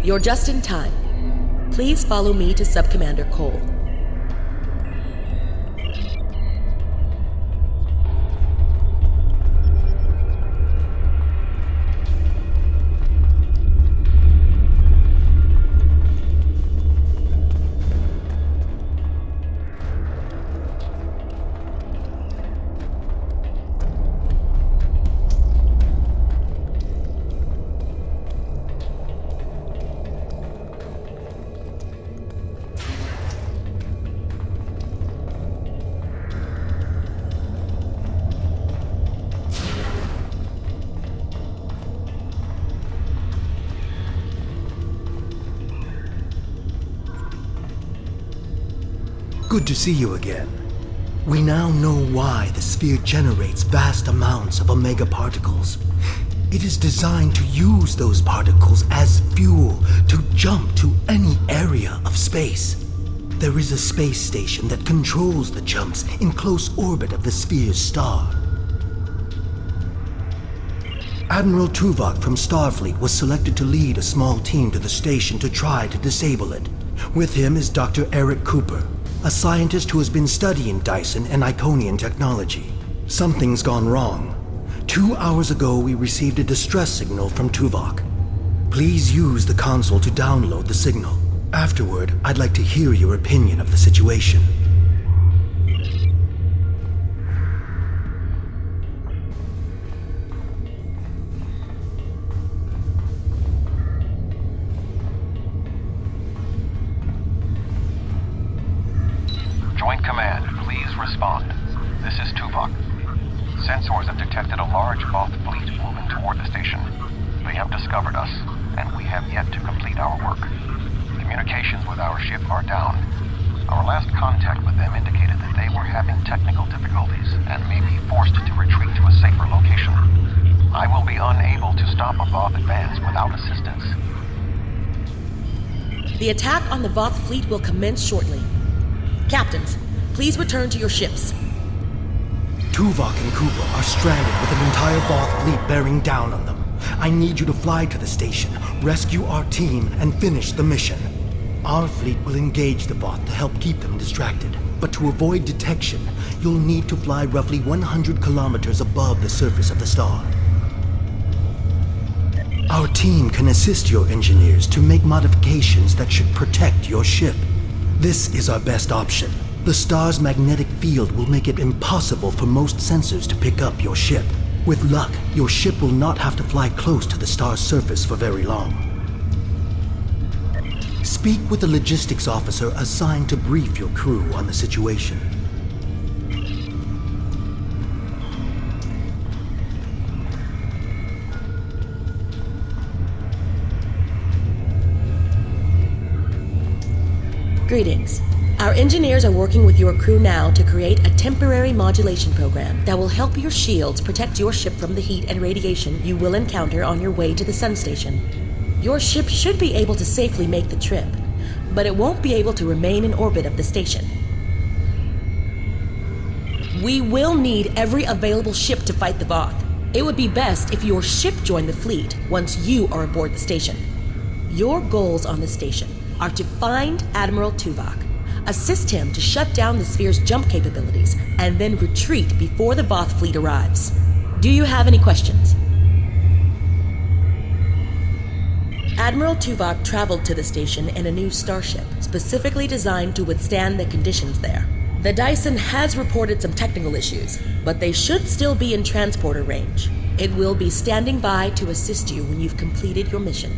You're just in time. Please follow me to Subcommander Cole. Good to see you again. We now know why the sphere generates vast amounts of omega particles. It is designed to use those particles as fuel to jump to any area of space. There is a space station that controls the jumps in close orbit of the sphere's star. Admiral Tuvok from Starfleet was selected to lead a small team to the station to try to disable it. With him is Dr. Eric Cooper, a scientist who has been studying Dyson and Iconian technology. Something's gone wrong. 2 hours ago, we received a distress signal from Tuvok. Please use the console to download the signal. Afterward, I'd like to hear your opinion of the situation. Joint Command, please respond. This is Tuvok. Sensors have detected a large Voth fleet moving toward the station. They have discovered us, and we have yet to complete our work. Communications with our ship are down. Our last contact with them indicated that they were having technical difficulties and may be forced to retreat to a safer location. I will be unable to stop a Voth advance without assistance. The attack on the Voth fleet will commence shortly. Captains, please return to your ships. Tuvok and Cooper are stranded with an entire Voth fleet bearing down on them. I need you to fly to the station, rescue our team, and finish the mission. Our fleet will engage the Voth to help keep them distracted. But to avoid detection, you'll need to fly roughly 100 kilometers above the surface of the star. Our team can assist your engineers to make modifications that should protect your ship. This is our best option. The star's magnetic field will make it impossible for most sensors to pick up your ship. With luck, your ship will not have to fly close to the star's surface for very long. Speak with the logistics officer assigned to brief your crew on the situation. Greetings. Our engineers are working with your crew now to create a temporary modulation program that will help your shields protect your ship from the heat and radiation you will encounter on your way to the sun station. Your ship should be able to safely make the trip, but it won't be able to remain in orbit of the station. We will need every available ship to fight the Voth. It would be best if your ship joined the fleet once you are aboard the station. Your goals on the station are to find Admiral Tuvok, assist him to shut down the sphere's jump capabilities, and then retreat before the Voth fleet arrives. Do you have any questions? Admiral Tuvok traveled to the station in a new starship, specifically designed to withstand the conditions there. The Dyson has reported some technical issues, but they should still be in transporter range. It will be standing by to assist you when you've completed your mission.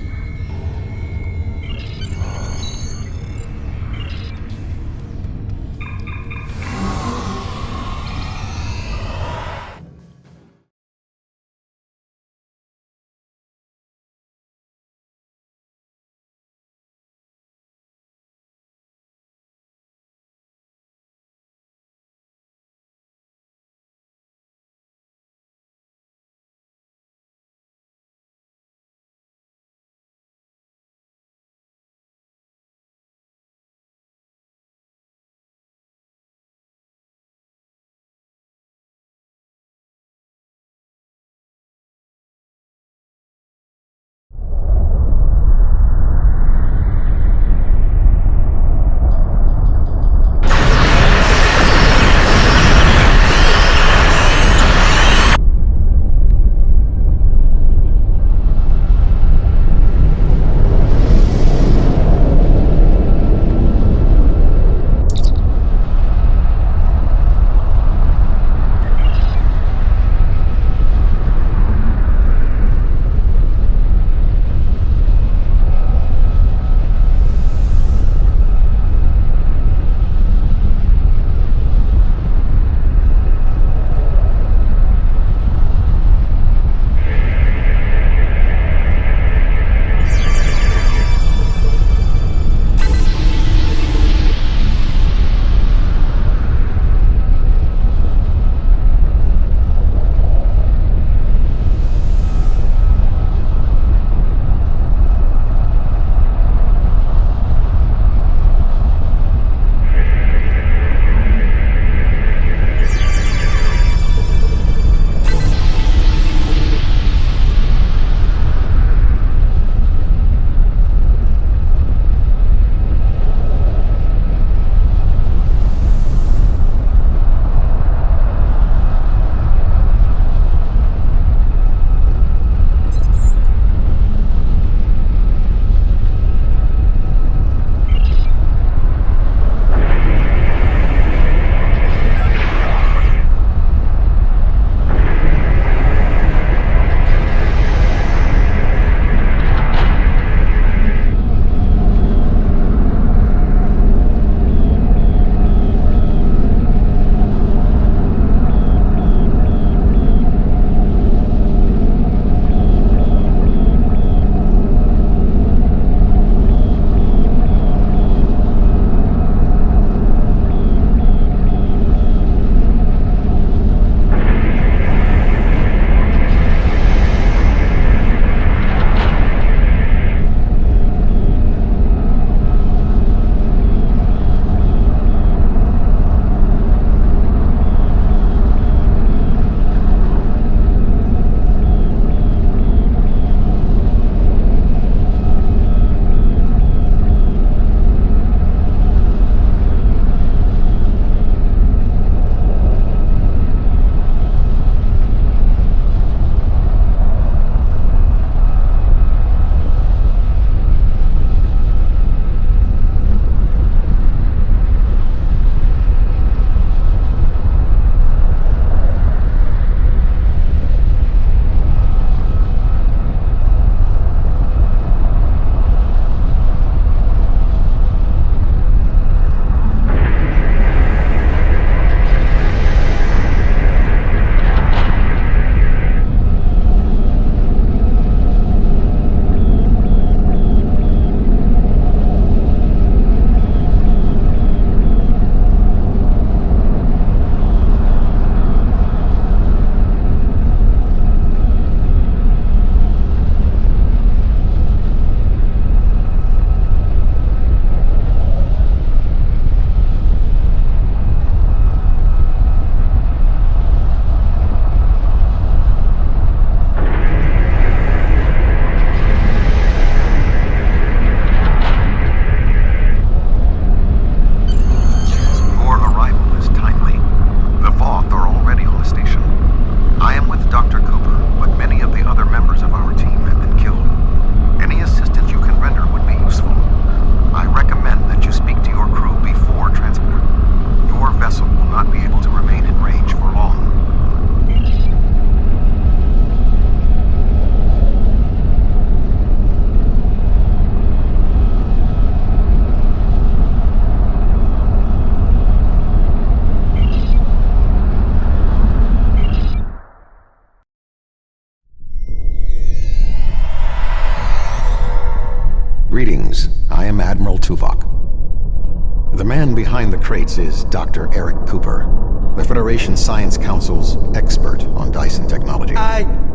behind the crates is Dr. Eric Cooper, the Federation Science Council's expert on Dyson technology.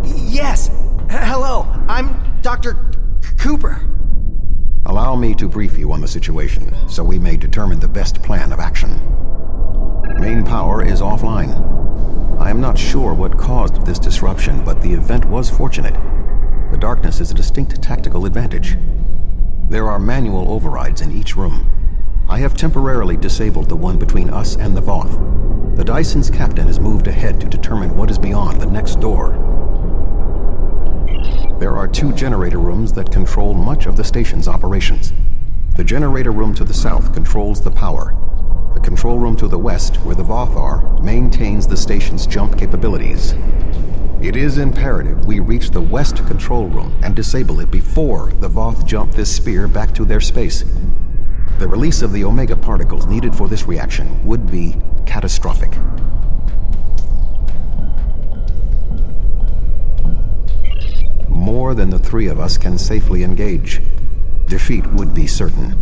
Yes. Hello, I'm Dr. Cooper. Allow me to brief you on the situation, so we may determine the best plan of action. Main power is offline. I am not sure what caused this disruption, but the event was fortunate. The darkness is a distinct tactical advantage. There are manual overrides in each room. I have temporarily disabled the one between us and the Voth. The Dyson's captain has moved ahead to determine what is beyond the next door. There are 2 generator rooms that control much of the station's operations. The generator room to the south controls the power. The control room to the west, where the Voth are, maintains the station's jump capabilities. It is imperative we reach the west control room and disable it before the Voth jump this sphere back to their space. The release of the Omega particles needed for this reaction would be catastrophic. More than the 3 of us can safely engage. Defeat would be certain.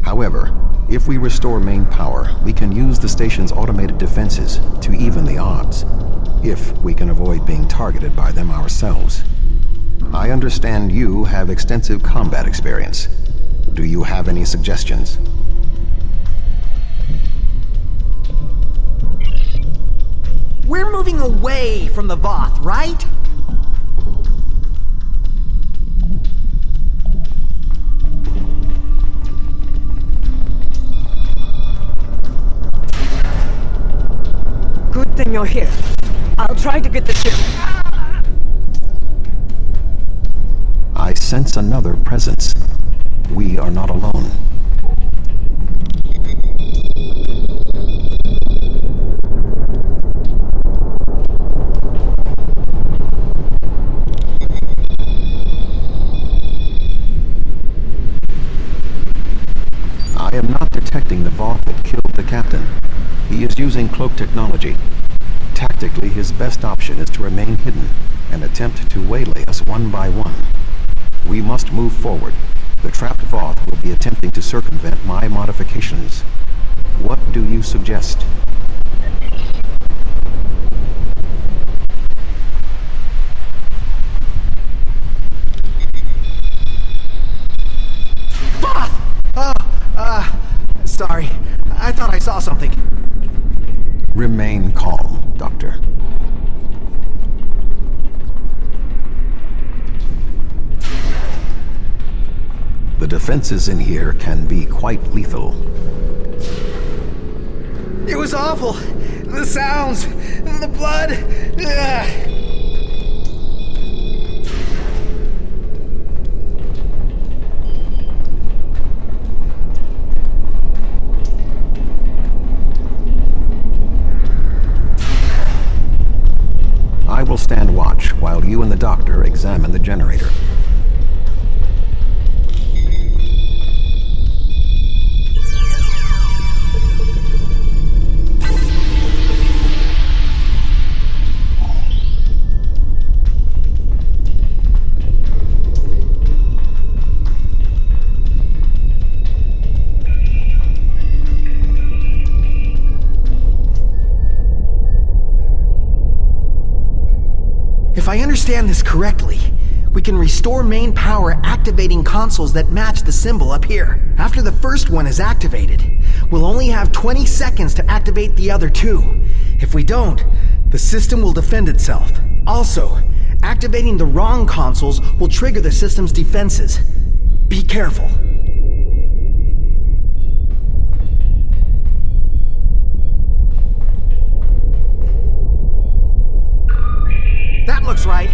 However, if we restore main power, we can use the station's automated defenses to even the odds, if we can avoid being targeted by them ourselves. I understand you have extensive combat experience. Do you have any suggestions? We're moving away from the Voth, right? Good thing you're here. I'll try to get the ship. I sense another presence. We are not alone. I am not detecting the Voth that killed the captain. He is using cloak technology. Tactically, his best option is to remain hidden and attempt to waylay us one by one. We must move forward. The trapped Voth will be attempting to circumvent my modifications. What do you suggest? Voth! Sorry. I thought I saw something. Remain calm, Doctor. The defenses in here can be quite lethal. It was awful. The sounds, the blood. Ugh. I will stand watch while you and the doctor examine the generator. If I understand this correctly, we can restore main power activating consoles that match the symbol up here. After the first one is activated, we'll only have 20 seconds to activate the other 2. If we don't, the system will defend itself. Also, activating the wrong consoles will trigger the system's defenses. Be careful. That looks right.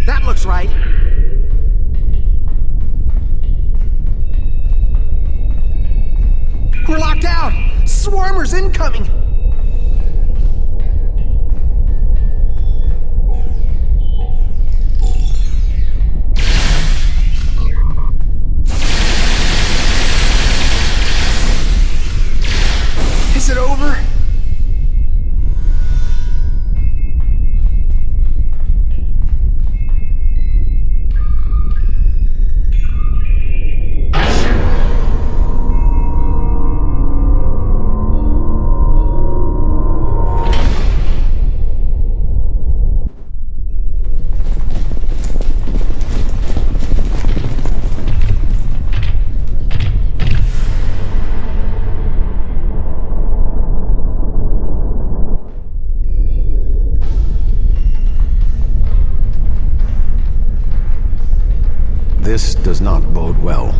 That looks right. We're locked out! Swarmers incoming! Is it over? This does not bode well.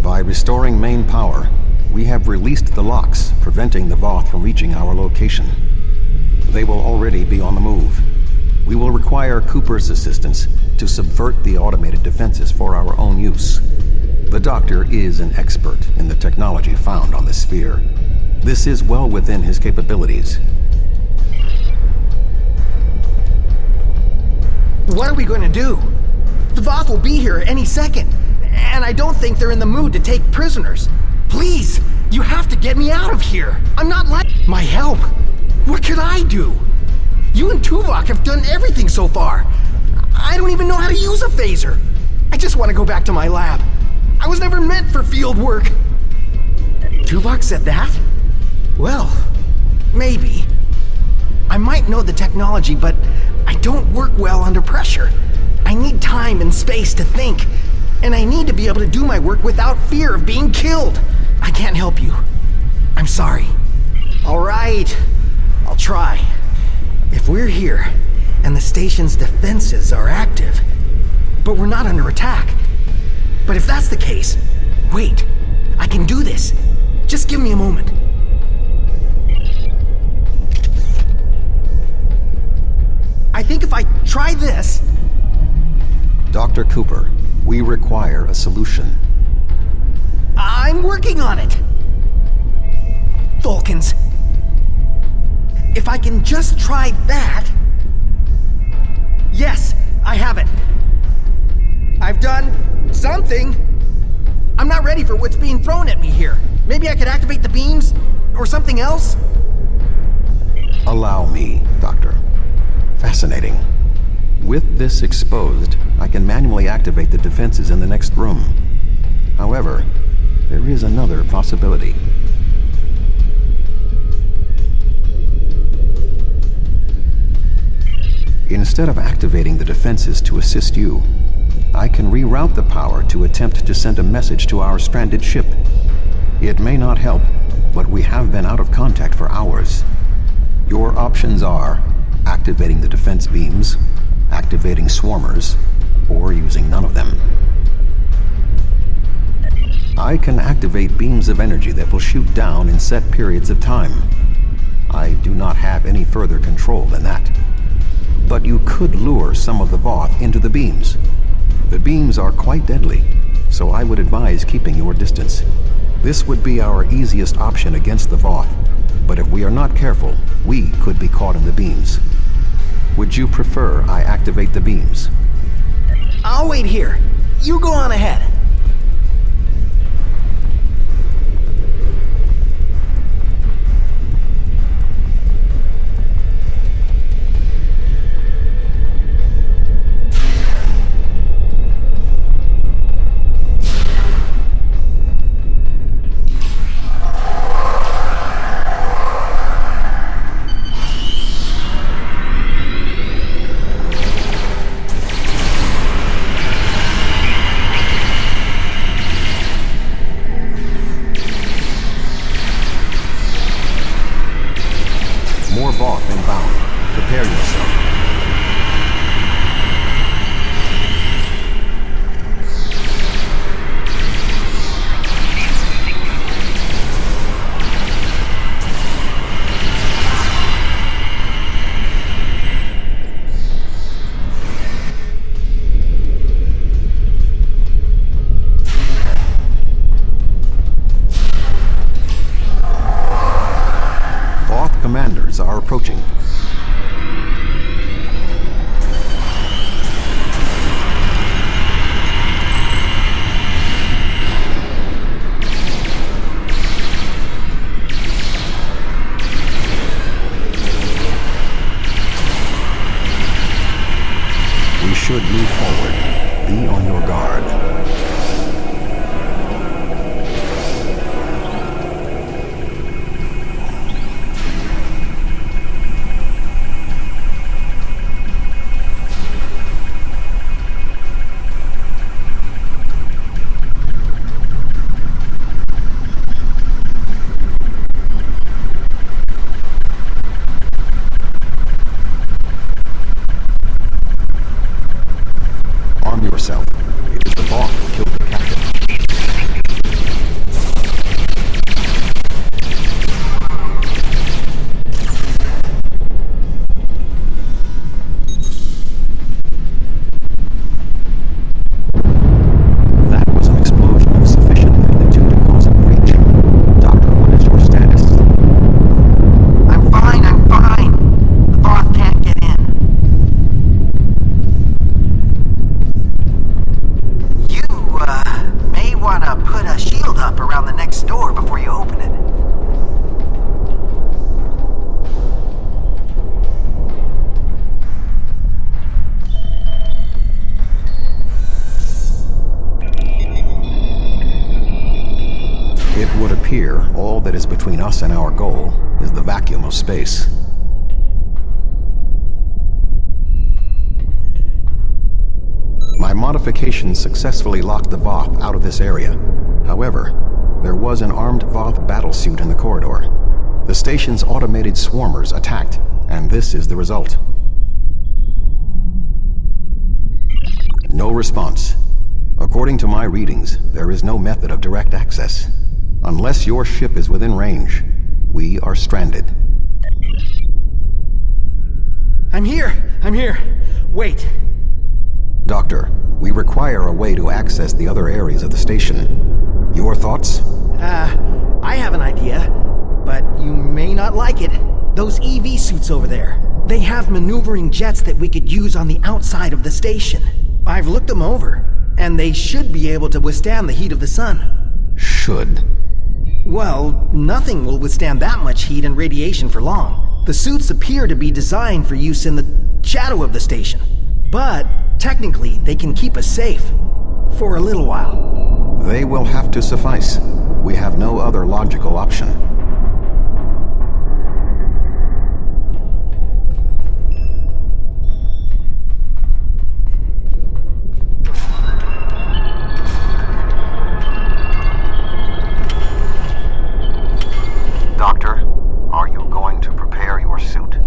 By restoring main power, we have released the locks, preventing the Voth from reaching our location. They will already be on the move. We will require Cooper's assistance to subvert the automated defenses for our own use. The Doctor is an expert in the technology found on the sphere. This is well within his capabilities. What are we going to do? The Voth will be here any second, and I don't think they're in the mood to take prisoners. Please, you have to get me out of here. I'm not like my help. What could I do? You and Tuvok have done everything so far. I don't even know how to use a phaser. I just want to go back to my lab. I was never meant for field work. Tuvok said that? Well, maybe. I might know the technology, but I don't work well under pressure. I need time and space to think, and I need to be able to do my work without fear of being killed. I can't help you. I'm sorry. All right, I'll try. If we're here, and the station's defenses are active, but we're not under attack. But if that's the case, wait, I can do this. Just give me a moment. I think if I try this... Dr. Cooper, we require a solution. I'm working on it. Vulcans. If I can just try that... Yes, I have it. I've done something. I'm not ready for what's being thrown at me here. Maybe I could activate the beams or something else? Allow me, Doctor. Fascinating. With this exposed, I can manually activate the defenses in the next room. However, there is another possibility. Instead of activating the defenses to assist you, I can reroute the power to attempt to send a message to our stranded ship. It may not help, but we have been out of contact for hours. Your options are activating the defense beams, activating swarmers, or using none of them. I can activate beams of energy that will shoot down in set periods of time. I do not have any further control than that. But you could lure some of the Voth into the beams. The beams are quite deadly, so I would advise keeping your distance. This would be our easiest option against the Voth, but if we are not careful, we could be caught in the beams. Would you prefer I activate the beams? I'll wait here. You go on ahead. More Voth inbound. Prepare yourself. Voth commanders are approaching. We should move forward. Be on your guard. Arm yourself. all that is between us and our goal is the vacuum of space. My modifications successfully locked the Voth out of this area. However, there was an armed Voth battlesuit in the corridor. The station's automated swarmers attacked, and this is the result. No response. According to my readings, there is no method of direct access. Unless your ship is within range, we are stranded. I'm here! Wait. Doctor, we require a way to access the other areas of the station. Your thoughts? I have an idea, but you may not like it. Those EV suits over there, they have maneuvering jets that we could use on the outside of the station. I've looked them over, and they should be able to withstand the heat of the sun. Should. Well, nothing will withstand that much heat and radiation for long. The suits appear to be designed for use in the shadow of the station. But, technically, they can keep us safe. For a little while. They will have to suffice. We have no other logical option. Doctor, are you going to prepare your suit?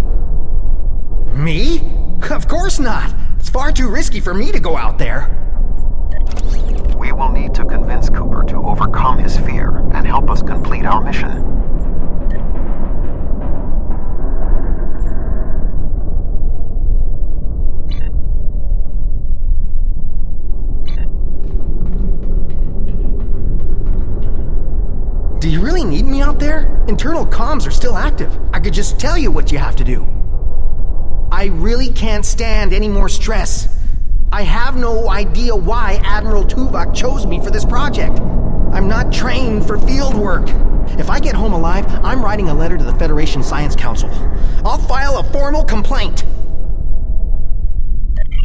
Me? Of course not! It's far too risky for me to go out there. We will need to convince Cooper to overcome his fear and help us complete our mission. Do you really need me out there? Internal comms are still active. I could just tell you what you have to do. I really can't stand any more stress. I have no idea why Admiral Tuvok chose me for this project. I'm not trained for field work. If I get home alive, I'm writing a letter to the Federation Science Council. I'll file a formal complaint.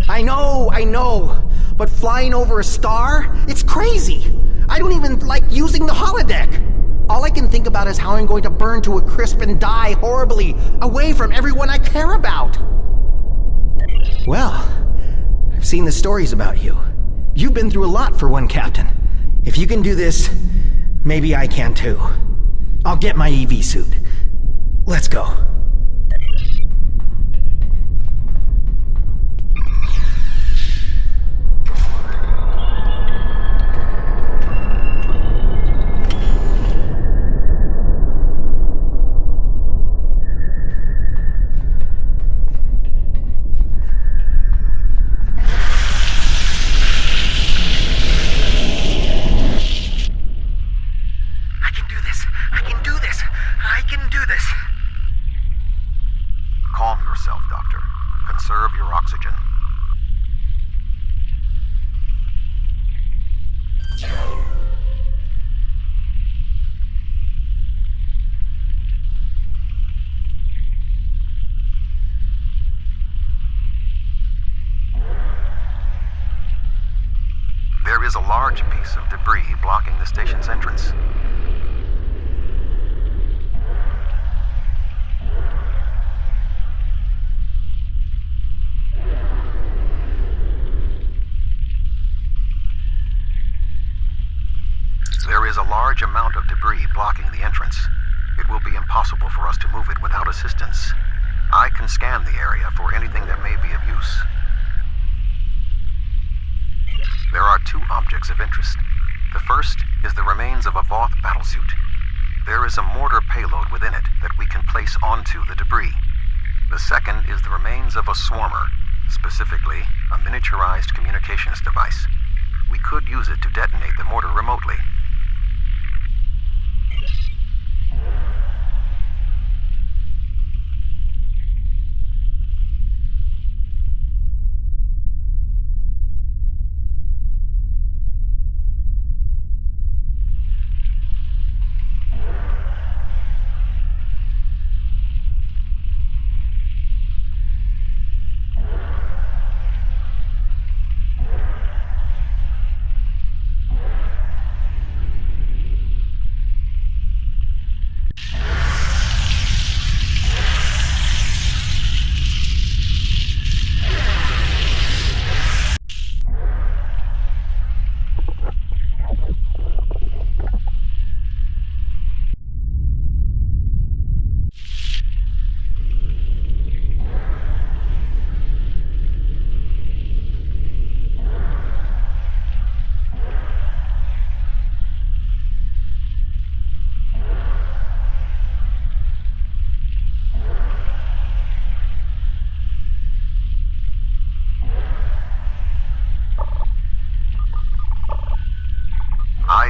I know, but flying over a star? It's crazy. I don't even like using the holodeck. All I can think about is how I'm going to burn to a crisp and die horribly, away from everyone I care about. Well, I've seen the stories about you. You've been through a lot for one captain. If you can do this, maybe I can too. I'll get my EV suit. Let's go. Calm yourself, Doctor. Conserve your oxygen. There is a large piece of debris blocking the station's entrance. There is a large amount of debris blocking the entrance. It will be impossible for us to move it without assistance. I can scan the area for anything that may be of use. There are two objects of interest. The first is the remains of a Voth battlesuit. There is a mortar payload within it that we can place onto the debris. The second is the remains of a swarmer, specifically a miniaturized communications device. We could use it to detonate the mortar remotely.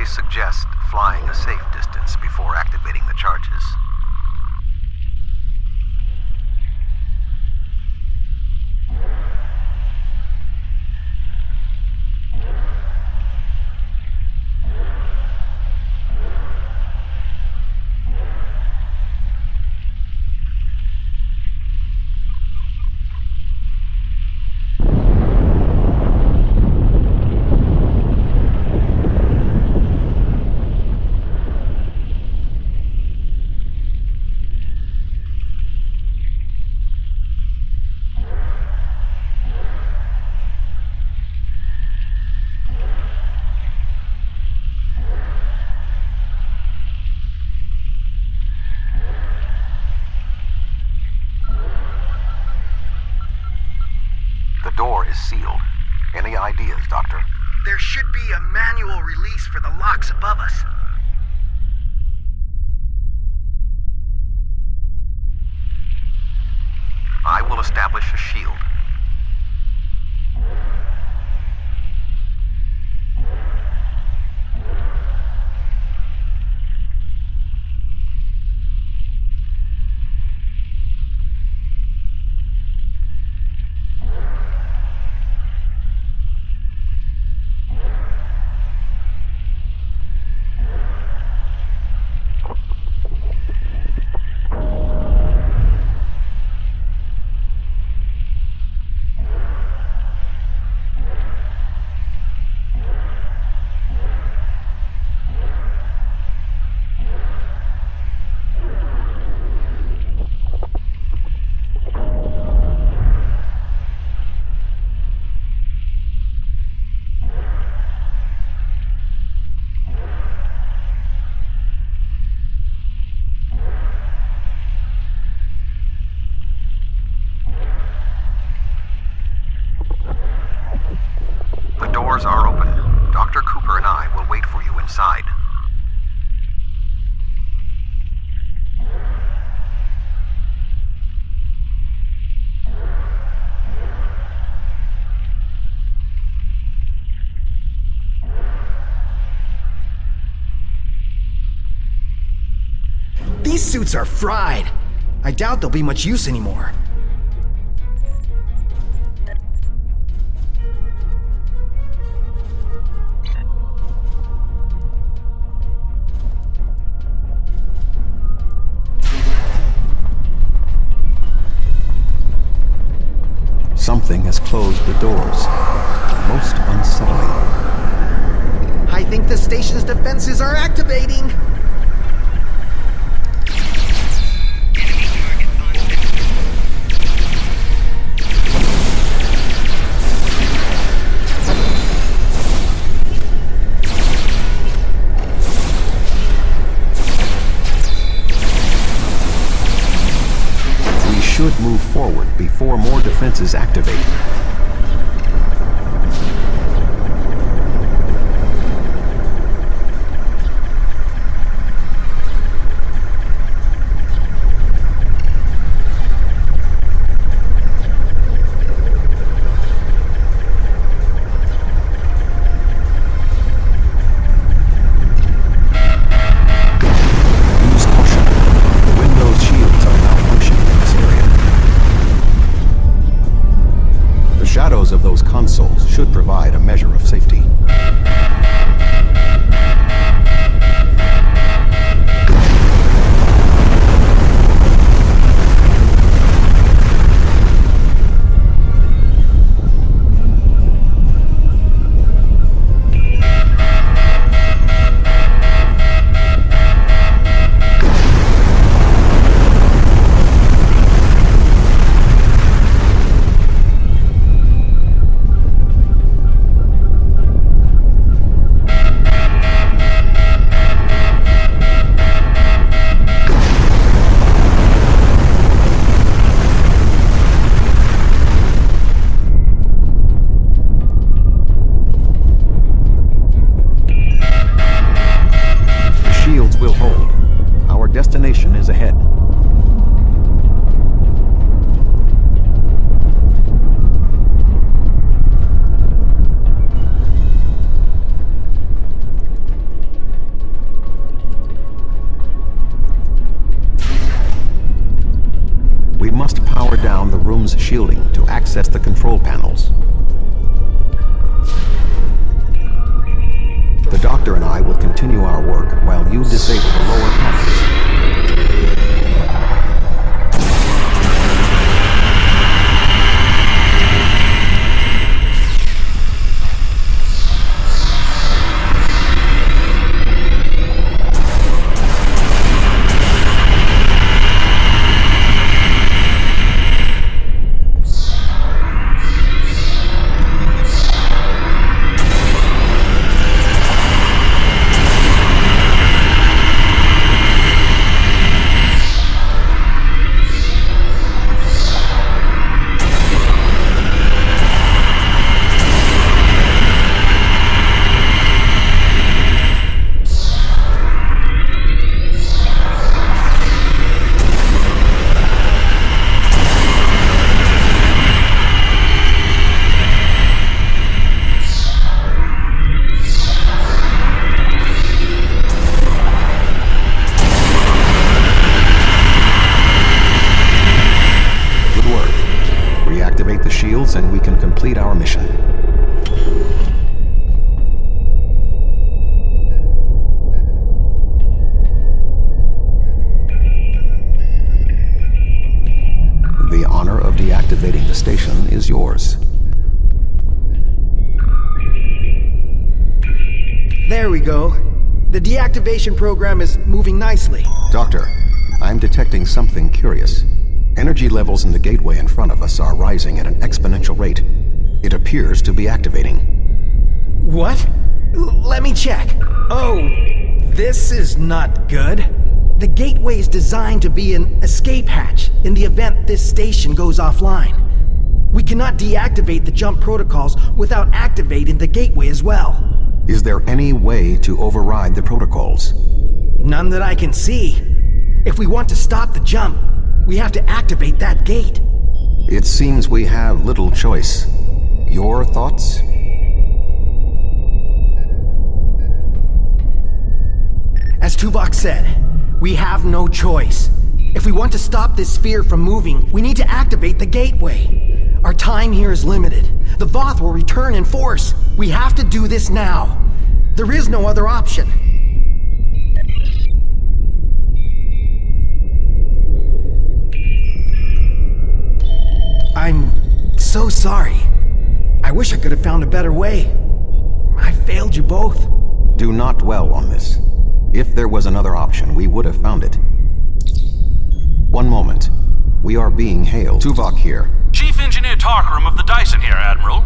suggest flying a safe distance before activating the charges. The door is sealed. Any ideas, Doctor? There should be a manual release for the locks above us. I will establish a shield. Are open. Dr. Cooper and I will wait for you inside. These suits are fried. I doubt they'll be much use anymore. Something has closed the doors. Most unsettling. I think the station's defenses are activating. We should move forward before more defenses activate. Use caution. The Windows shields are malfunctioning in this area. The shadows of those consoles should provide a measure of safety. Will hold. Our destination is ahead. access the control panels. The doctor and I will continue our work while you disable the lower panels. And we can complete our mission. The honor of deactivating the station is yours. There we go. The deactivation program is moving nicely. Doctor, I'm detecting something curious. Energy levels in the gateway in front of us are rising at an exponential rate. It appears to be activating. What? Let me check. Oh, this is not good. The gateway is designed to be an escape hatch in the event this station goes offline. We cannot deactivate the jump protocols without activating the gateway as well. Is there any way to override the protocols? None that I can see. If we want to stop the jump, we have to activate that gate. It seems we have little choice. Your thoughts? As Tuvok said, we have no choice. If we want to stop this sphere from moving, we need to activate the gateway. Our time here is limited. The Voth will return in force. We have to do this now. There is no other option. I'm so sorry. I wish I could have found a better way. I failed you both. Do not dwell on this. If there was another option, we would have found it. One moment. We are being hailed. Tuvok here. Chief Engineer Tarkaram of the Dyson here, Admiral.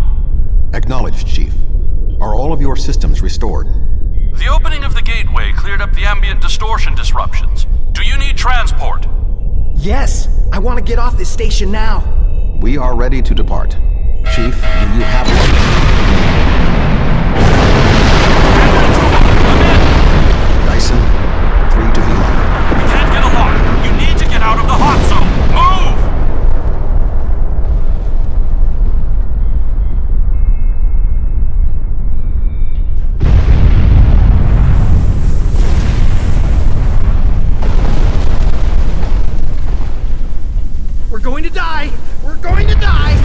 Acknowledged, Chief. Are all of your systems restored? The opening of the gateway cleared up the ambient distortion disruptions. Do you need transport? Yes, I want to get off this station now. We are ready to depart. Chief, do you have one? Dyson, 3 to be locked. We can't get a lock. You need to get out of the hot zone. Move! We're going to die! We're going to die!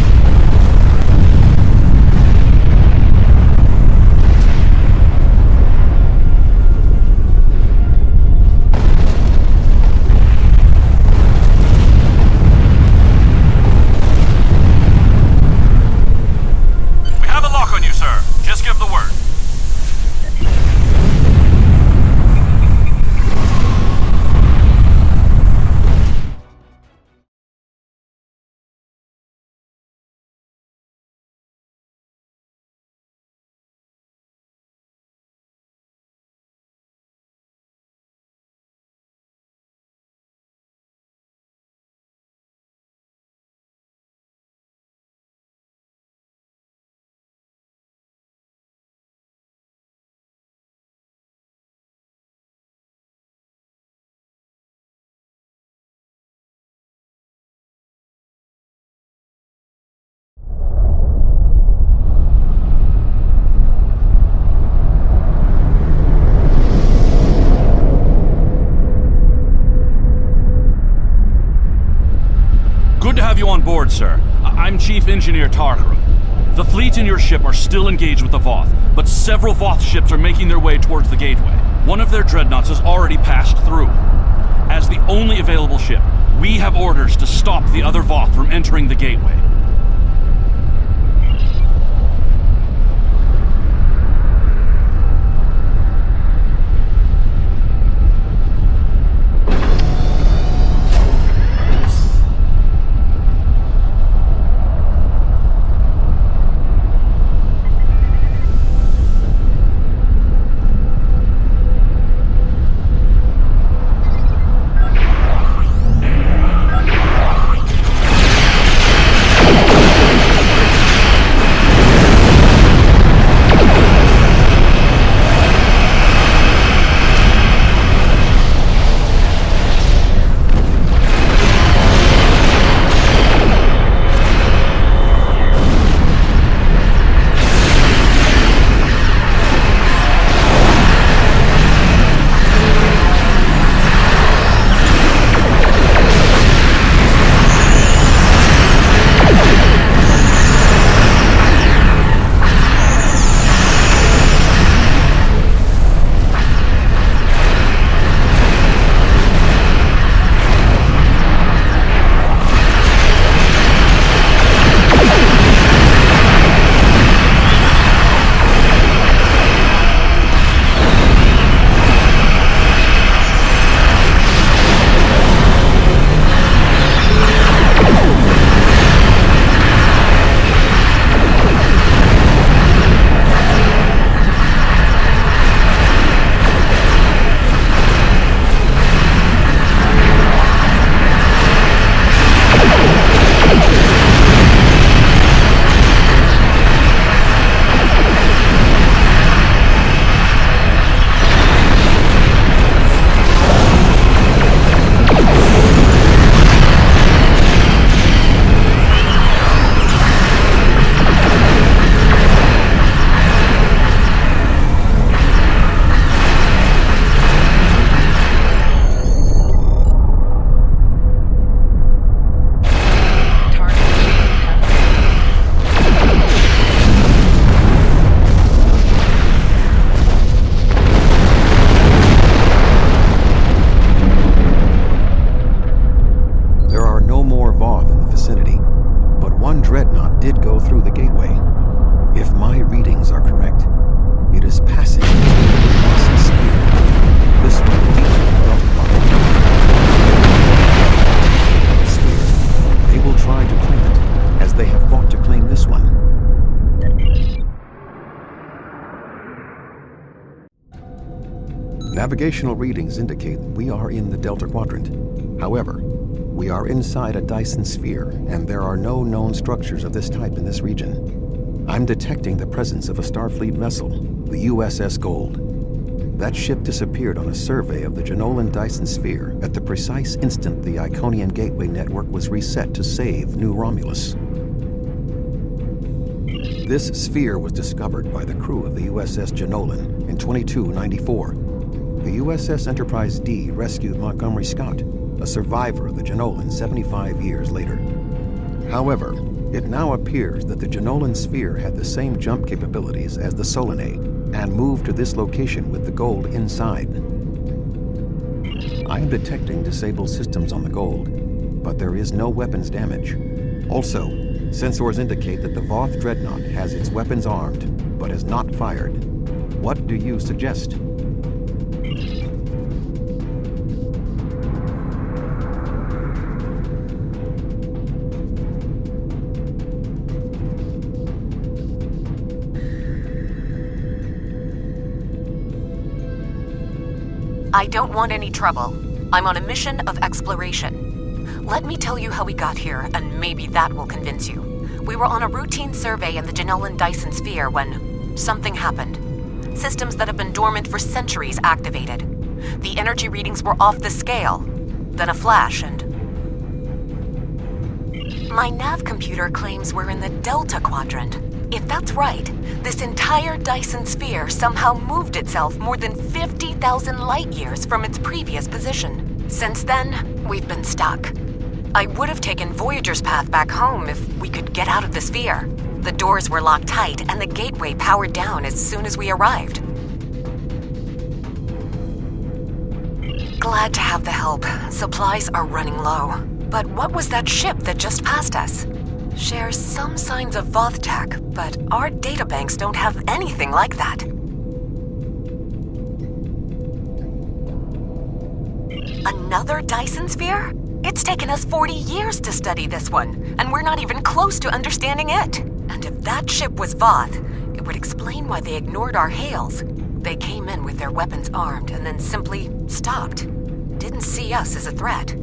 We have a lock on you, sir. Just give the word. Good to have you on board, sir. I I'm Chief Engineer Tarkram. The fleet and your ship are still engaged with the Voth, but several Voth ships are making their way towards the gateway. One of their dreadnoughts has already passed through. As the only available ship, we have orders to stop the other Voth from entering the gateway. Navigational readings indicate we are in the Delta Quadrant. However, we are inside a Dyson sphere, and there are no known structures of this type in this region. I'm detecting the presence of a Starfleet vessel, the USS Gold. That ship disappeared on a survey of the Jenolan Dyson sphere at the precise instant the Iconian Gateway network was reset to save New Romulus. This sphere was discovered by the crew of the USS Jenolan in 2294. The USS Enterprise D rescued Montgomery Scott, a survivor of the Jenolan 75 years later. However, it now appears that the Jenolan sphere had the same jump capabilities as the Solanae and moved to this location with the Gold inside. I am detecting disabled systems on the Gold, but there is no weapons damage. Also, sensors indicate that the Voth Dreadnought has its weapons armed, but has not fired. What do you suggest? I don't want any trouble. I'm on a mission of exploration. Let me tell you how we got here, and maybe that will convince you. We were on a routine survey in the Jenolan Dyson sphere when something happened. Systems that have been dormant for centuries activated. The energy readings were off the scale. Then a flash and... My nav computer claims we're in the Delta Quadrant. If that's right, this entire Dyson sphere somehow moved itself more than 50,000 light years from its previous position. Since then, we've been stuck. I would have taken Voyager's path back home if we could get out of the sphere. The doors were locked tight and the gateway powered down as soon as we arrived. Glad to have the help. Supplies are running low. But what was that ship that just passed us? Shares some signs of Voth tech, but our databanks don't have anything like that. Another Dyson sphere? It's taken us 40 years to study this one, and we're not even close to understanding it. And if that ship was Voth, it would explain why they ignored our hails. They came in with their weapons armed and then simply stopped. Didn't see us as a threat.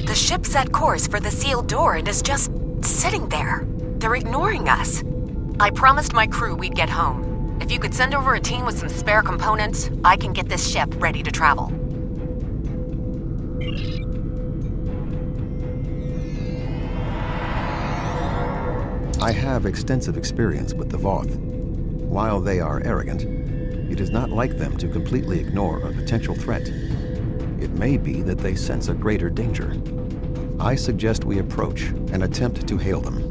The ship set course for the sealed door and is just sitting there. They're ignoring us. I promised my crew we'd get home. If you could send over a team with some spare components, I can get this ship ready to travel. I have extensive experience with the Voth. While they are arrogant, it is not like them to completely ignore a potential threat. It may be that they sense a greater danger. I suggest we approach and attempt to hail them.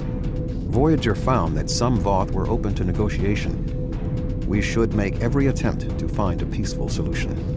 Voyager found that some Voth were open to negotiation. We should make every attempt to find a peaceful solution.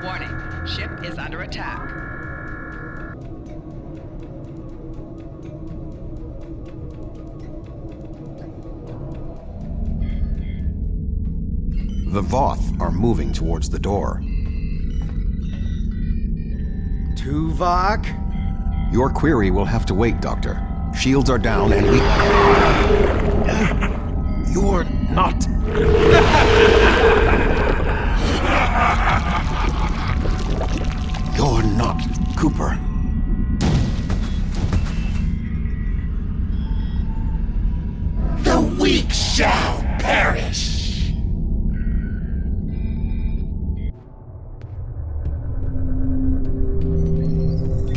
Warning, ship is under attack. The Voth are moving towards the door. Tuvok? Your query will have to wait, Doctor. Shields are down and we... You're not... You're not Cooper. The weak shall perish.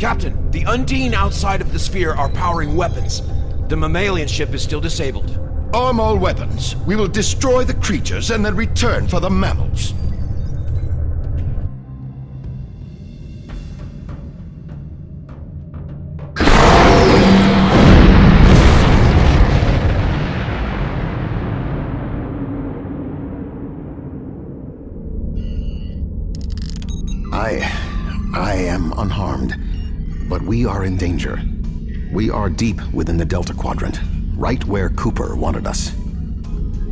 Captain, the Undine outside of the sphere are powering weapons. The mammalian ship is still disabled. Arm all weapons. We will destroy the creatures and then return for the mammals. I am unharmed, but we are in danger. We are deep within the Delta Quadrant, right where Cooper wanted us.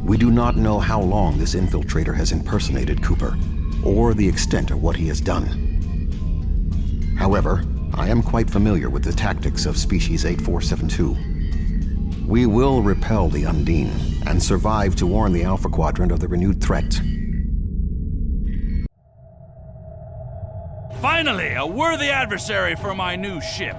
We do not know how long this infiltrator has impersonated Cooper, or the extent of what he has done. However, I am quite familiar with the tactics of Species 8472. We will repel the Undine, and survive to warn the Alpha Quadrant of the renewed threat. Finally, a worthy adversary for my new ship.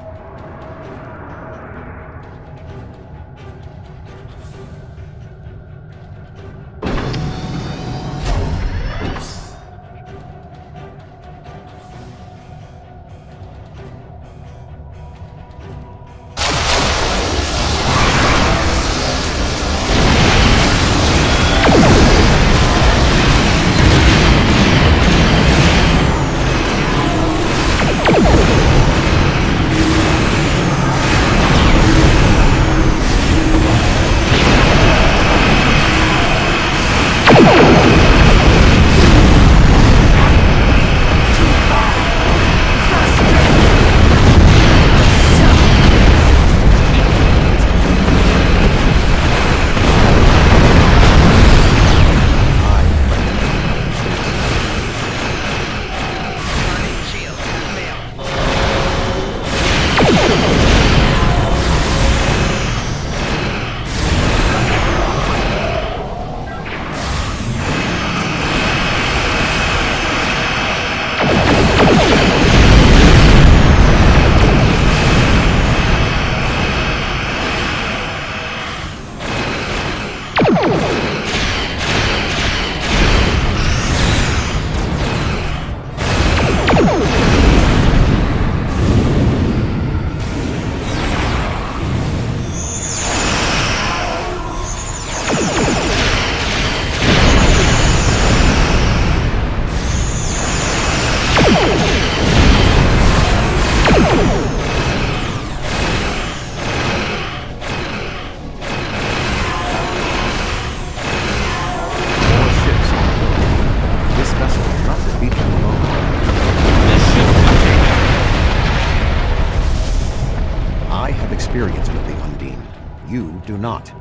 Do not.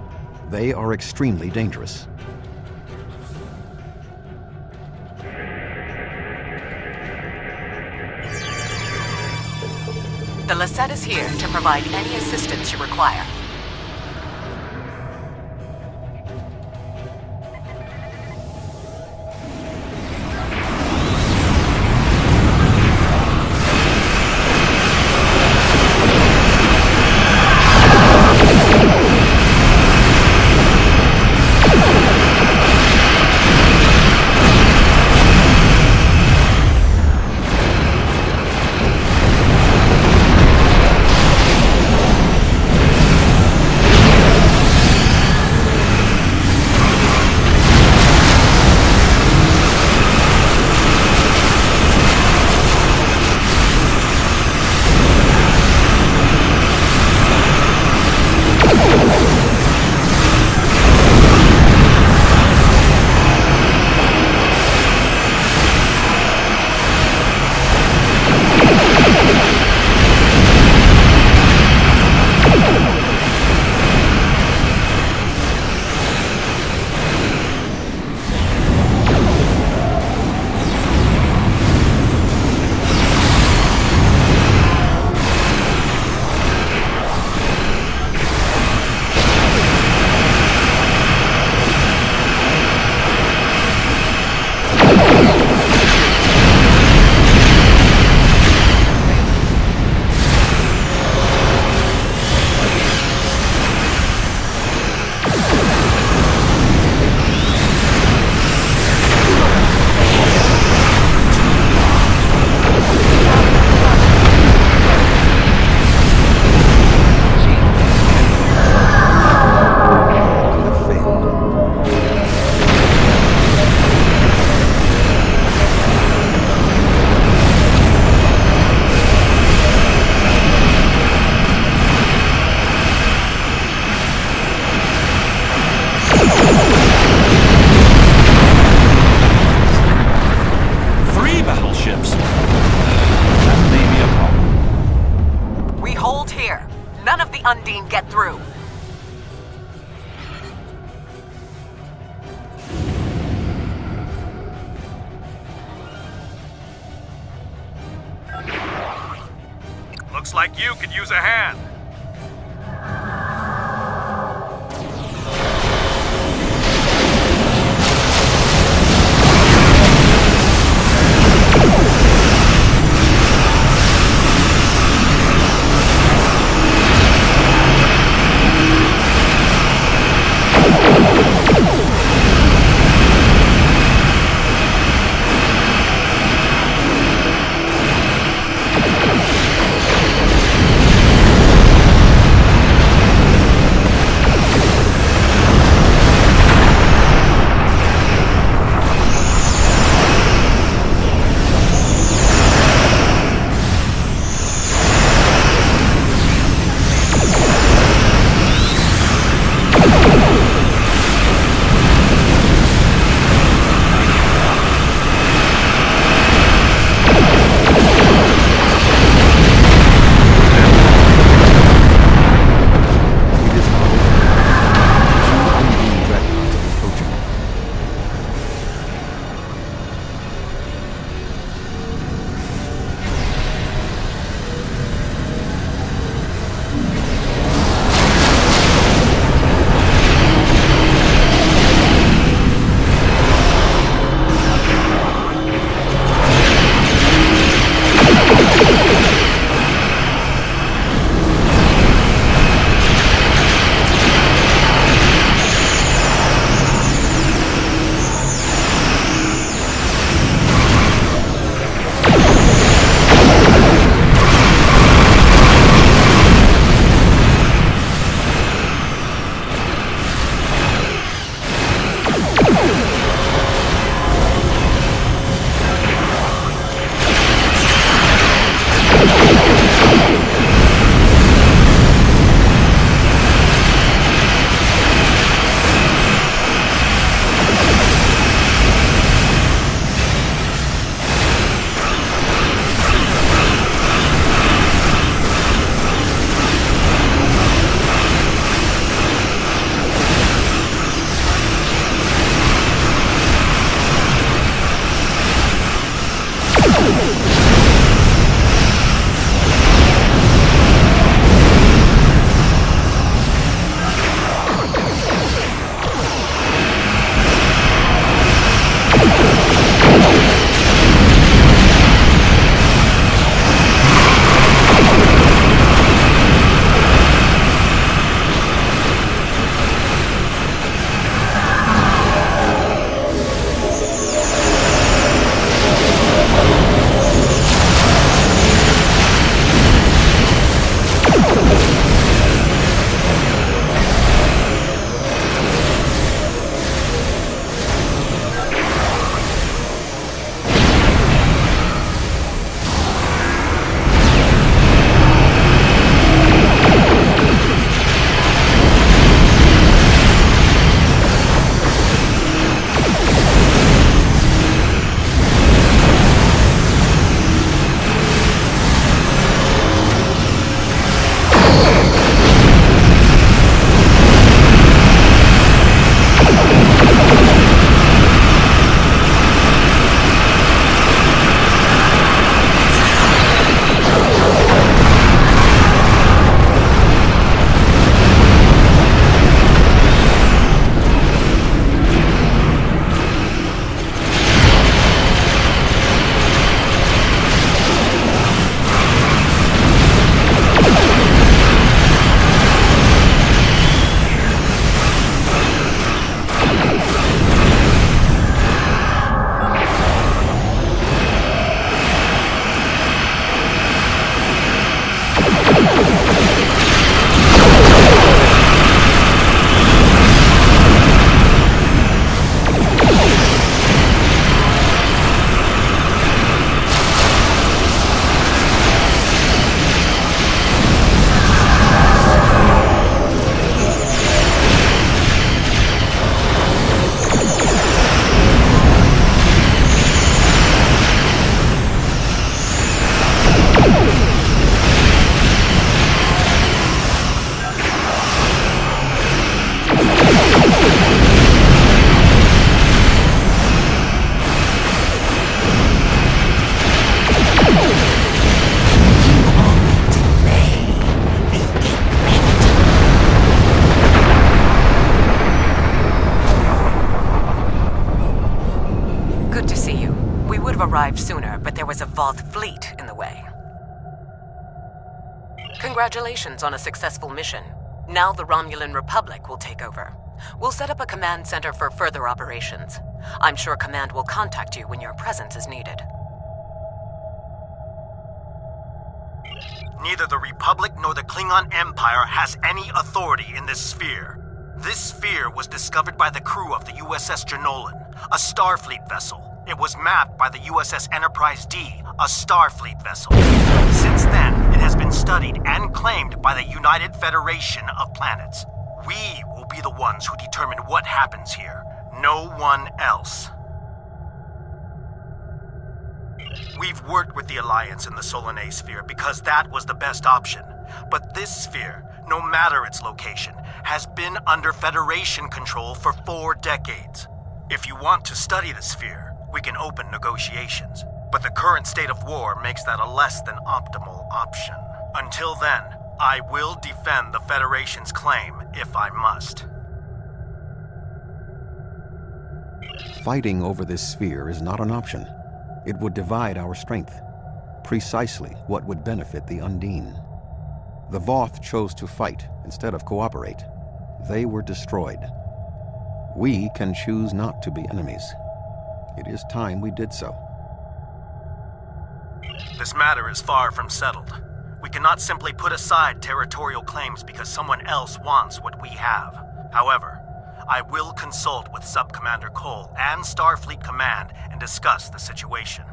They are extremely dangerous. The Lisette is here to provide any assistance you require. Undine get through? Looks like you could use a hand. arrived sooner, but there was a Voth fleet in the way. Congratulations on a successful mission. Now the Romulan Republic will take over. We'll set up a command center for further operations. I'm sure Command will contact you when your presence is needed. Neither the Republic nor the Klingon Empire has any authority in this sphere. This sphere was discovered by the crew of the USS Jenolan, a Starfleet vessel. It was mapped by the USS Enterprise D, a Starfleet vessel. Since then, it has been studied and claimed by the United Federation of Planets. We will be the ones who determine what happens here. No one else. We've worked with the Alliance in the Solanae sphere because that was the best option. But this sphere, no matter its location, has been under Federation control for 4 decades. If you want to study the sphere, we can open negotiations. But the current state of war makes that a less than optimal option. Until then, I will defend the Federation's claim if I must. Fighting over this sphere is not an option. It would divide our strength. Precisely what would benefit the Undine. The Voth chose to fight instead of cooperate. They were destroyed. We can choose not to be enemies. It is time we did so. This matter is far from settled. We cannot simply put aside territorial claims because someone else wants what we have. However, I will consult with Sub-Commander Cole and Starfleet Command and discuss the situation.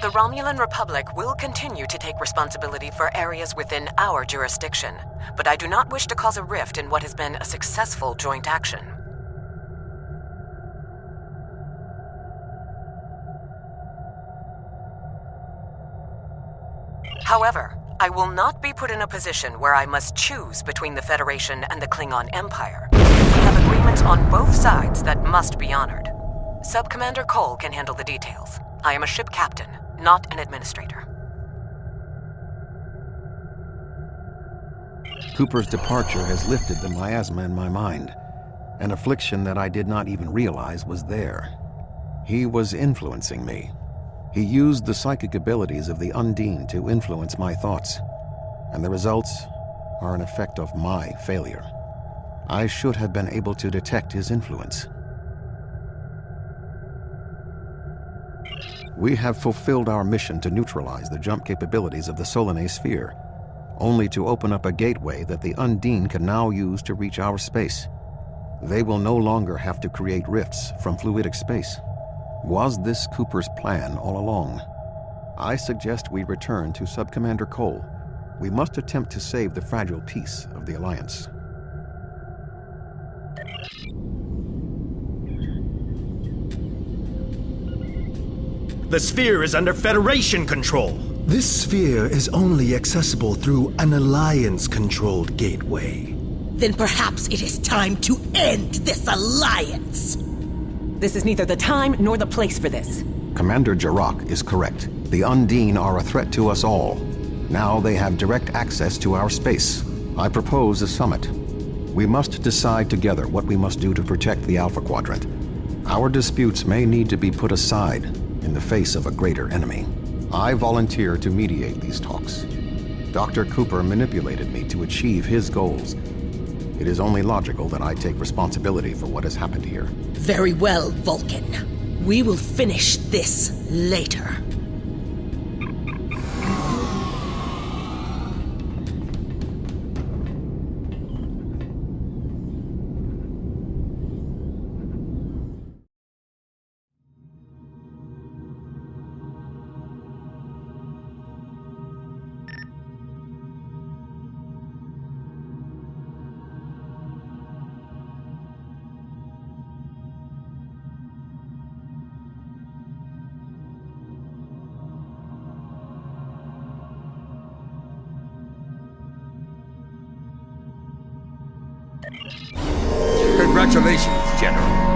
The Romulan Republic will continue to take responsibility for areas within our jurisdiction, but I do not wish to cause a rift in what has been a successful joint action. However, I will not be put in a position where I must choose between the Federation and the Klingon Empire. We have agreements on both sides that must be honored. Sub-Commander Cole can handle the details. I am a ship captain, not an administrator. Cooper's departure has lifted the miasma in my mind, an affliction that I did not even realize was there. He was influencing me. He used the psychic abilities of the Undine to influence my thoughts, and the results are an effect of my failure. I should have been able to detect his influence. We have fulfilled our mission to neutralize the jump capabilities of the Solanae sphere, only to open up a gateway that the Undine can now use to reach our space. They will no longer have to create rifts from fluidic space. Was this Cooper's plan all along? I suggest we return to Sub-Commander Cole. We must attempt to save the fragile peace of the Alliance. The sphere is under Federation control. This sphere is only accessible through an Alliance-controlled gateway. Then perhaps it is time to end this alliance. This is neither the time nor the place for this. Commander Jarrok is correct. The Undine are a threat to us all. Now they have direct access to our space. I propose a summit. We must decide together what we must do to protect the Alpha Quadrant. Our disputes may need to be put aside in the face of a greater enemy. I volunteer to mediate these talks. Dr. Cooper manipulated me to achieve his goals. It is only logical that I take responsibility for what has happened here. Very well, Vulcan. We will finish this later. Congratulations, General.